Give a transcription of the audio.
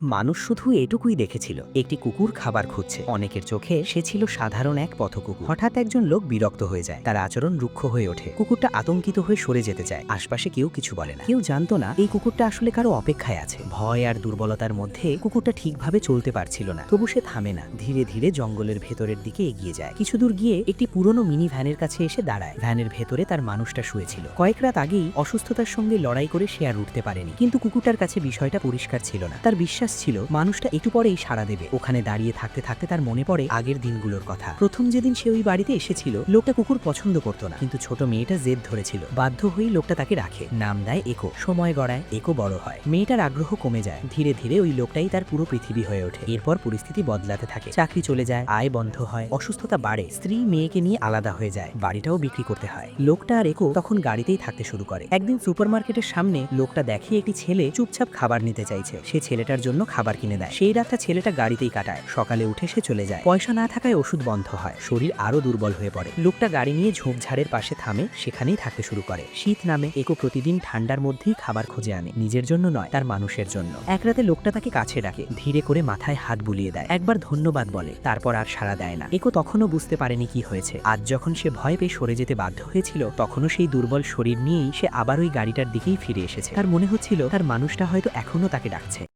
মানুষ শুধু এটুকুই দেখেছিল, একটি কুকুর খাবার খুঁজছে। অনেকের চোখে সে ছিল সাধারণ এক পথকুকুর। হঠাৎ একজন লোক বিরক্ত হয়ে যায়, তার আচরণ রুক্ষ হয়ে ওঠে। কুকুরটা আতঙ্কিত হয়ে সরে যেতে চায়। আশপাশে কেউ কিছু বলে না, কেউ জানতো না এই কুকুরটা আসলে কারো অপেক্ষায় আছে। ভয় আর দুর্বলতার মধ্যে কুকুরটা ঠিকভাবে চলতে পারছিল না, তবু সে থামে না। ধীরে ধীরে জঙ্গলের ভেতরের দিকে এগিয়ে যায়। কিছু দূর গিয়ে একটি পুরনো মিনি ভ্যানের কাছে এসে দাঁড়ায়। ভ্যানের ভেতরে তার মানুষটা শুয়েছিল। কয়েক রাত আগেই অসুস্থতার সঙ্গে লড়াই করে সে আর উঠতে পারেনি, কিন্তু কুকুরটার কাছে বিষয়টা পরিষ্কার ছিল না। তার বিশ্বাস ছিল মানুষটা একটু পরেই সাড়া দেবে। ওখানে দাঁড়িয়ে থাকতে থাকতে তার মনে পড়ে আগের দিনগুলোর কথা। প্রথম যেদিন সে ওই বাড়িতে এসেছিল, লোকটা কুকুর পছন্দ করতো না, কিন্তু ছোট মেয়েটা জেদ ধরেছিল। বাধ্য হয়েই লোকটা তাকে রাখে, নাম দেয় একো। সময় গড়ায়, একো বড় হয়। মেয়েটার আগ্রহ কমে যায়। ধীরে ধীরে ওই লোকটাই তার পুরো পৃথিবী হয়ে ওঠে। এরপর পরিস্থিতি বদলাতে থাকে। চাকরি চলে যায়, আয় বন্ধ হয়, অসুস্থতা বাড়ে, স্ত্রী মেয়েকে নিয়ে আলাদা হয়ে যায়, বাড়িটাও বিক্রি করতে হয়। লোকটা আর একো তখন গাড়িতেই থাকতে শুরু করে। একদিন সুপারমার্কেটের সামনে লোকটা দেখে একটি ছেলে চুপচাপ খাবার নিতে চাইছে। সে ছেলেটার জন্য খাবার কিনে দেয়। সেই রাতটা ছেলেটা গাড়িতেই কাটায়। সকালে উঠে সে চলে যায়। পয়সা না থাকায় ওষুধ বন্ধ হয়, শরীর আরো দুর্বল হয়ে পড়ে। লোকটা গাড়ি নিয়ে ঝোপঝাড়ের পাশে থামে, সেখানেই থাকতে শুরু করে। শীত নামে, একো প্রতিদিন ঠান্ডার মধ্যেই খাবার খুঁজে আনে, নিজের জন্য নয়, তার মানুষের জন্য। এক রাতে লোকটা তাকে কাছে ডাকে, ধীরে করে মাথায় হাত বুলিয়ে দেয়, একবার ধন্যবাদ বলে, তারপর আর সাড়া দেয় না। একো তখনও বুঝতে পারেনি কি হয়েছে। আজ যখন সে ভয় পেয়ে সরে যেতে বাধ্য হয়েছিল, তখনও সেই দুর্বল শরীর নিয়েই সে আবার ওই গাড়িটার দিকেই ফিরে এসেছে। তার মনে হচ্ছিল তার মানুষটা হয়তো এখনো তাকে ডাকছে।